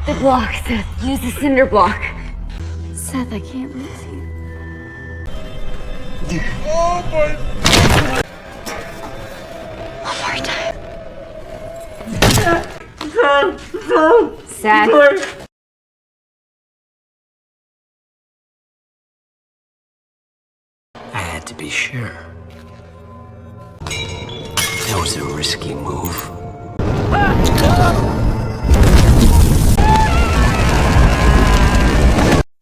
The block, Seth. Use the cinder block. Seth, I can't lose you. Oh my... One more time. Seth. I had to be sure. That was a risky move.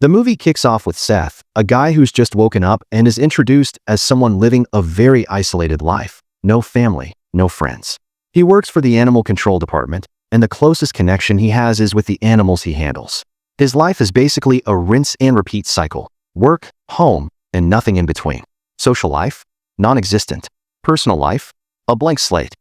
The movie kicks off with Seth, a guy who's just woken up and is introduced as someone living a very isolated life. No family, no friends. He works for the animal control department, and the closest connection he has is with the animals he handles. His life is basically a rinse and repeat cycle. Work, home, and nothing in between. Social life? Non-existent. Personal life? A blank slate.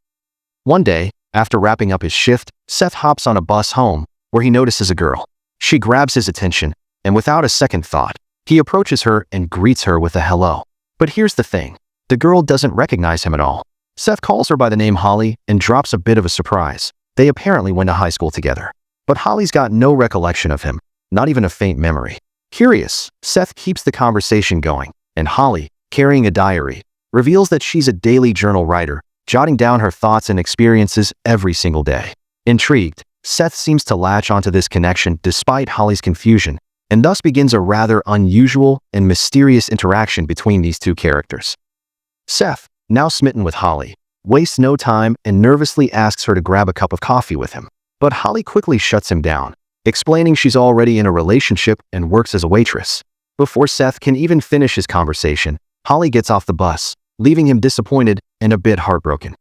One day, after wrapping up his shift, Seth hops on a bus home, where he notices a girl. She grabs his attention, and without a second thought, he approaches her and greets her with a hello. But here's the thing. The girl doesn't recognize him at all. Seth calls her by the name Holly and drops a bit of a surprise. They apparently went to high school together. But Holly's got no recollection of him, not even a faint memory. Curious, Seth keeps the conversation going, and Holly, carrying a diary, reveals that she's a daily journal writer, jotting down her thoughts and experiences every single day. Intrigued, Seth seems to latch onto this connection despite Holly's confusion, and thus begins a rather unusual and mysterious interaction between these two characters. Seth, now smitten with Holly, wastes no time and nervously asks her to grab a cup of coffee with him. But Holly quickly shuts him down, explaining she's already in a relationship and works as a waitress. Before Seth can even finish his conversation, Holly gets off the bus, leaving him disappointed and a bit heartbroken.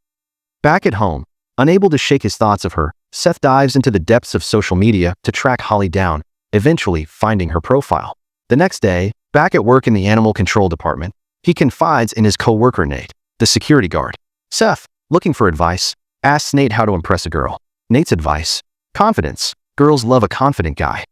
Back at home, unable to shake his thoughts of her, Seth dives into the depths of social media to track Holly down, eventually finding her profile. The next day, back at work in the animal control department, he confides in his co-worker Nate, the security guard. Seth, looking for advice, asks Nate how to impress a girl. Nate's advice: confidence. Girls love a confident guy.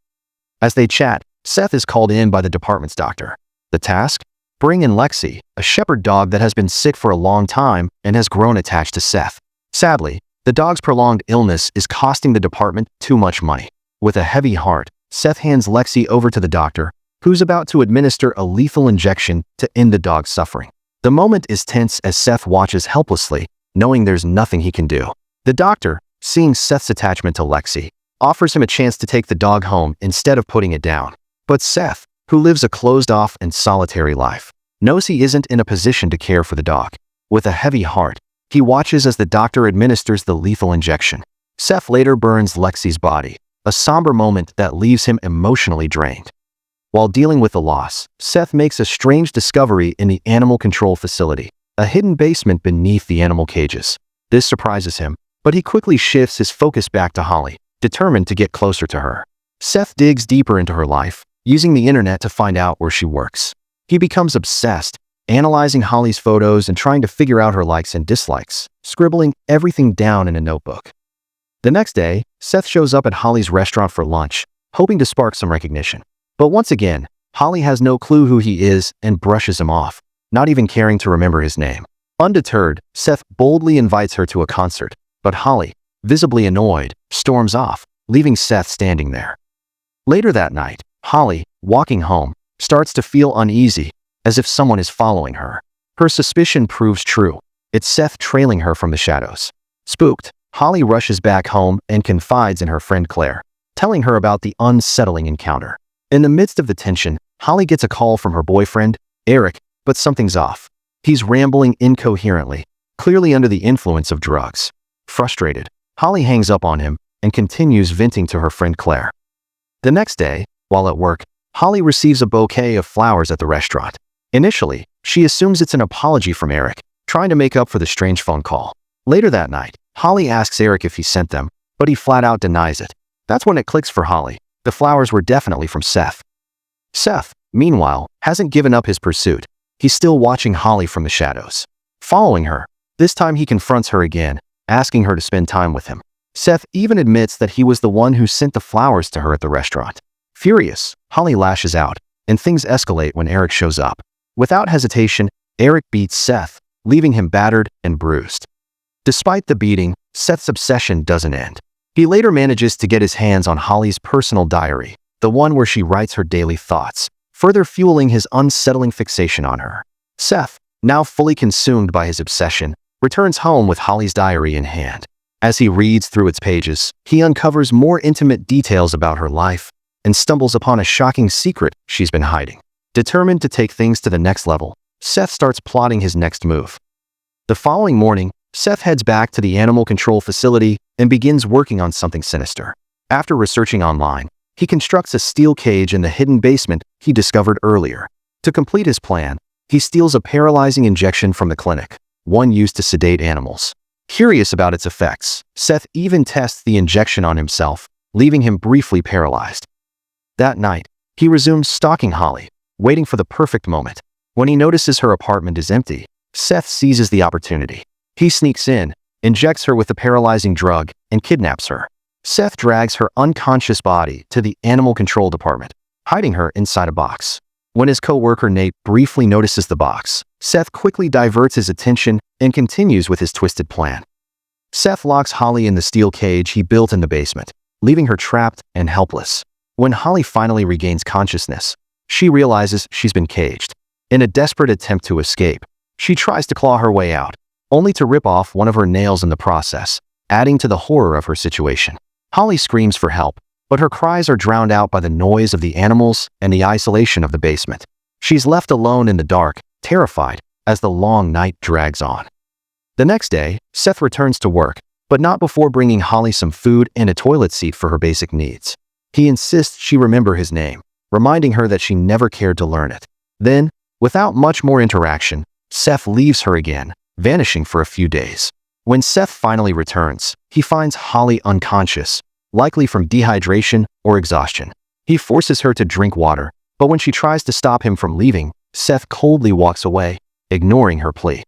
As they chat, Seth is called in by the department's doctor. The task? Bring in Lexi, a shepherd dog that has been sick for a long time and has grown attached to Seth. Sadly, the dog's prolonged illness is costing the department too much money. With a heavy heart, Seth hands Lexi over to the doctor, who's about to administer a lethal injection to end the dog's suffering. The moment is tense as Seth watches helplessly, knowing there's nothing he can do. The doctor, seeing Seth's attachment to Lexi, offers him a chance to take the dog home instead of putting it down. But Seth, who lives a closed-off and solitary life, knows he isn't in a position to care for the dog. With a heavy heart, he watches as the doctor administers the lethal injection. Seth later burns Lexi's body, a somber moment that leaves him emotionally drained. While dealing with the loss, Seth makes a strange discovery in the animal control facility, a hidden basement beneath the animal cages. This surprises him, but he quickly shifts his focus back to Holly, determined to get closer to her. Seth digs deeper into her life, using the internet to find out where she works. He becomes obsessed, analyzing Holly's photos and trying to figure out her likes and dislikes, scribbling everything down in a notebook. The next day, Seth shows up at Holly's restaurant for lunch, hoping to spark some recognition. But once again, Holly has no clue who he is and brushes him off, not even caring to remember his name. Undeterred, Seth boldly invites her to a concert, but Holly, visibly annoyed, storms off, leaving Seth standing there. Later that night, Holly, walking home, starts to feel uneasy, as if someone is following her. Her suspicion proves true. It's Seth trailing her from the shadows. Spooked, Holly rushes back home and confides in her friend Claire, telling her about the unsettling encounter. In the midst of the tension, Holly gets a call from her boyfriend, Eric, but something's off. He's rambling incoherently, clearly under the influence of drugs. Frustrated, Holly hangs up on him and continues venting to her friend Claire. The next day, while at work, Holly receives a bouquet of flowers at the restaurant. Initially, she assumes it's an apology from Eric, trying to make up for the strange phone call. Later that night, Holly asks Eric if he sent them, but he flat out denies it. That's when it clicks for Holly. The flowers were definitely from Seth. Seth, meanwhile, hasn't given up his pursuit. He's still watching Holly from the shadows. Following her, this time he confronts her again, asking her to spend time with him. Seth even admits that he was the one who sent the flowers to her at the restaurant. Furious, Holly lashes out, and things escalate when Eric shows up. Without hesitation, Eric beats Seth, leaving him battered and bruised. Despite the beating, Seth's obsession doesn't end. He later manages to get his hands on Holly's personal diary, the one where she writes her daily thoughts, further fueling his unsettling fixation on her. Seth, now fully consumed by his obsession, returns home with Holly's diary in hand. As he reads through its pages, he uncovers more intimate details about her life and stumbles upon a shocking secret she's been hiding. Determined to take things to the next level, Seth starts plotting his next move. The following morning, Seth heads back to the animal control facility and begins working on something sinister. After researching online, he constructs a steel cage in the hidden basement he discovered earlier. To complete his plan, he steals a paralyzing injection from the clinic, one used to sedate animals. Curious about its effects, Seth even tests the injection on himself, leaving him briefly paralyzed. That night, he resumes stalking Holly, waiting for the perfect moment. When he notices her apartment is empty, Seth seizes the opportunity. He sneaks in, injects her with the paralyzing drug, and kidnaps her. Seth drags her unconscious body to the animal control department, hiding her inside a box. When his co-worker Nate briefly notices the box, Seth quickly diverts his attention and continues with his twisted plan. Seth locks Holly in the steel cage he built in the basement, leaving her trapped and helpless. When Holly finally regains consciousness, she realizes she's been caged. In a desperate attempt to escape, she tries to claw her way out, only to rip off one of her nails in the process, adding to the horror of her situation. Holly screams for help, but her cries are drowned out by the noise of the animals and the isolation of the basement. She's left alone in the dark, terrified, as the long night drags on. The next day, Seth returns to work, but not before bringing Holly some food and a toilet seat for her basic needs. He insists she remember his name, reminding her that she never cared to learn it. Then, without much more interaction, Seth leaves her again, vanishing for a few days. When Seth finally returns, he finds Holly unconscious, likely from dehydration or exhaustion. He forces her to drink water, but when she tries to stop him from leaving, Seth coldly walks away, ignoring her plea.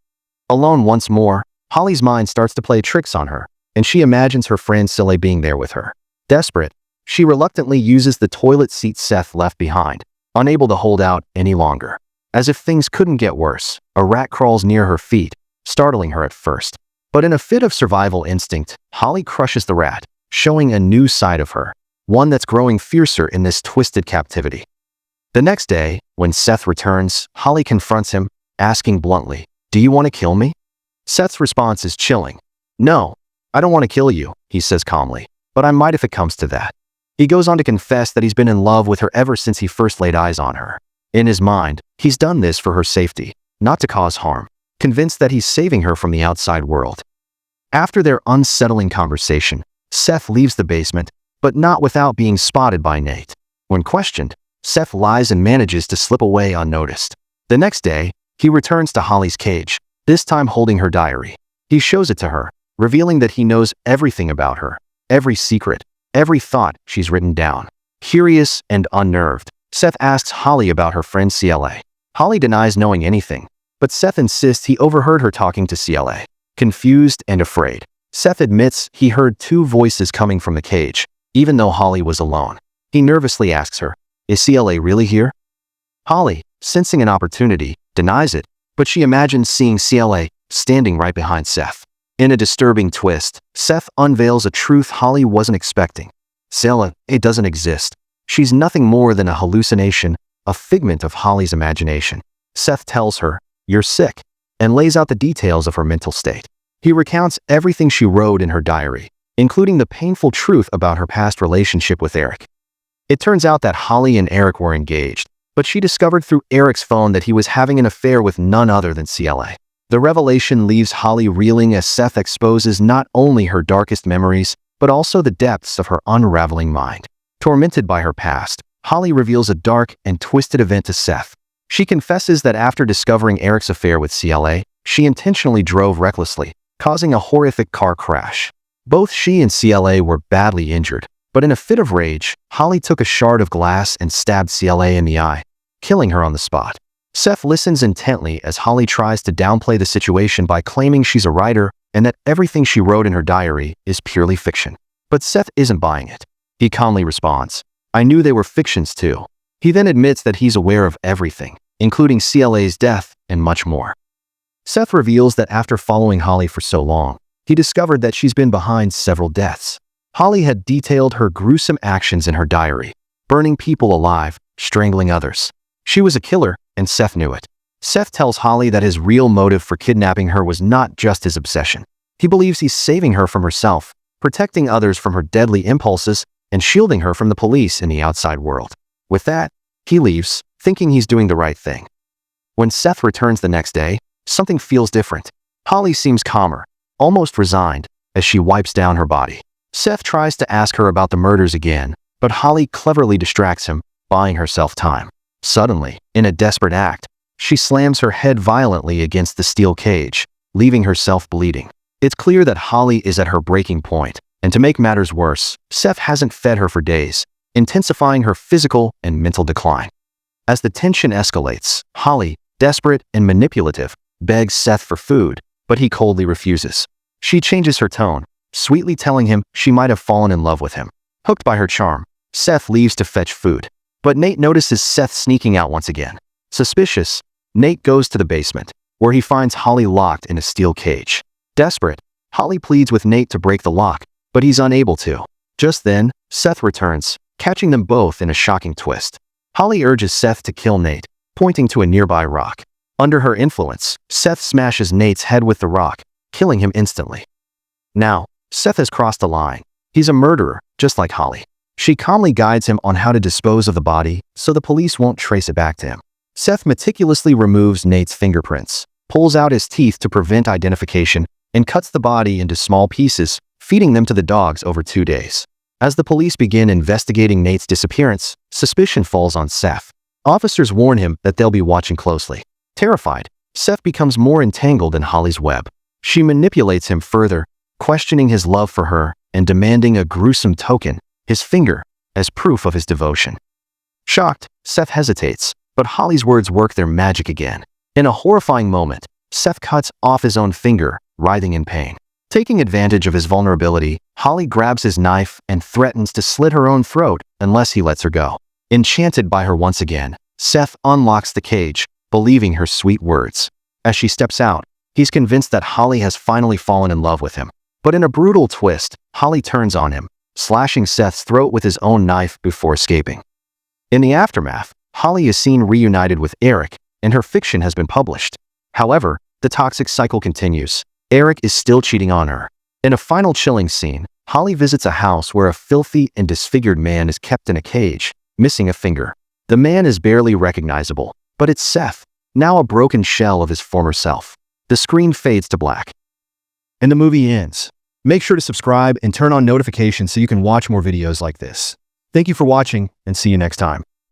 Alone once more, Holly's mind starts to play tricks on her, and she imagines her friend Silly being there with her. Desperate, she reluctantly uses the toilet seat Seth left behind, unable to hold out any longer. As if things couldn't get worse, a rat crawls near her feet, startling her at first. But in a fit of survival instinct, Holly crushes the rat, showing a new side of her, one that's growing fiercer in this twisted captivity. The next day, when Seth returns, Holly confronts him, asking bluntly, "Do you want to kill me?" Seth's response is chilling. "No, I don't want to kill you," he says calmly, "but I might if it comes to that." He goes on to confess that he's been in love with her ever since he first laid eyes on her. In his mind, he's done this for her safety, not to cause harm, convinced that he's saving her from the outside world. After their unsettling conversation, Seth leaves the basement, but not without being spotted by Nate. When questioned, Seth lies and manages to slip away unnoticed. The next day, he returns to Holly's cage, this time holding her diary. He shows it to her, revealing that he knows everything about her, every secret, every thought she's written down. Curious and unnerved, Seth asks Holly about her friend CLA. Holly denies knowing anything, but Seth insists he overheard her talking to CLA. Confused and afraid, Seth admits he heard two voices coming from the cage, even though Holly was alone. He nervously asks her, "Is CLA really here?" Holly, sensing an opportunity, denies it, but she imagines seeing CLA standing right behind Seth. In a disturbing twist, Seth unveils a truth Holly wasn't expecting. CLA doesn't exist. She's nothing more than a hallucination, a figment of Holly's imagination. Seth tells her, "You're sick," and lays out the details of her mental state. He recounts everything she wrote in her diary, including the painful truth about her past relationship with Eric. It turns out that Holly and Eric were engaged, but she discovered through Eric's phone that he was having an affair with none other than CLA. The revelation leaves Holly reeling as Seth exposes not only her darkest memories, but also the depths of her unraveling mind. Tormented by her past, Holly reveals a dark and twisted event to Seth. She confesses that after discovering Eric's affair with CLA, she intentionally drove recklessly, causing a horrific car crash. Both she and CLA were badly injured, but in a fit of rage, Holly took a shard of glass and stabbed CLA in the eye, killing her on the spot. Seth listens intently as Holly tries to downplay the situation by claiming she's a writer and that everything she wrote in her diary is purely fiction. But Seth isn't buying it. He calmly responds, "I knew they were fictions too." He then admits that he's aware of everything, including CLA's death and much more. Seth reveals that after following Holly for so long, he discovered that she's been behind several deaths. Holly had detailed her gruesome actions in her diary, burning people alive, strangling others. She was a killer, and Seth knew it. Seth tells Holly that his real motive for kidnapping her was not just his obsession. He believes he's saving her from herself, protecting others from her deadly impulses, and shielding her from the police in the outside world. With that, he leaves, thinking he's doing the right thing. When Seth returns the next day, something feels different. Holly seems calmer, almost resigned, as she wipes down her body. Seth tries to ask her about the murders again, but Holly cleverly distracts him, buying herself time. Suddenly, in a desperate act, she slams her head violently against the steel cage, leaving herself bleeding. It's clear that Holly is at her breaking point, and to make matters worse, Seth hasn't fed her for days, intensifying her physical and mental decline. As the tension escalates, Holly, desperate and manipulative, begs Seth for food, but he coldly refuses. She changes her tone, sweetly telling him she might have fallen in love with him. Hooked by her charm, Seth leaves to fetch food. But Nate notices Seth sneaking out once again. Suspicious, Nate goes to the basement, where he finds Holly locked in a steel cage. Desperate, Holly pleads with Nate to break the lock, but he's unable to. Just then, Seth returns, catching them both in a shocking twist. Holly urges Seth to kill Nate, pointing to a nearby rock. Under her influence, Seth smashes Nate's head with the rock, killing him instantly. Now, Seth has crossed the line. He's a murderer, just like Holly. She calmly guides him on how to dispose of the body so the police won't trace it back to him. Seth meticulously removes Nate's fingerprints, pulls out his teeth to prevent identification, and cuts the body into small pieces, feeding them to the dogs over 2 days. As the police begin investigating Nate's disappearance, suspicion falls on Seth. Officers warn him that they'll be watching closely. Terrified, Seth becomes more entangled in Holly's web. She manipulates him further, questioning his love for her and demanding a gruesome token, his finger, as proof of his devotion. Shocked, Seth hesitates, but Holly's words work their magic again. In a horrifying moment, Seth cuts off his own finger, writhing in pain. Taking advantage of his vulnerability, Holly grabs his knife and threatens to slit her own throat unless he lets her go. Enchanted by her once again, Seth unlocks the cage, believing her sweet words. As she steps out, he's convinced that Holly has finally fallen in love with him. But in a brutal twist, Holly turns on him, slashing Seth's throat with his own knife before escaping. In the aftermath, Holly is seen reunited with Eric, and her fiction has been published. However, the toxic cycle continues. Eric is still cheating on her. In a final chilling scene, Holly visits a house where a filthy and disfigured man is kept in a cage, missing a finger. The man is barely recognizable, but it's Seth, now a broken shell of his former self. The screen fades to black, and the movie ends. Make sure to subscribe and turn on notifications so you can watch more videos like this. Thank you for watching, and see you next time.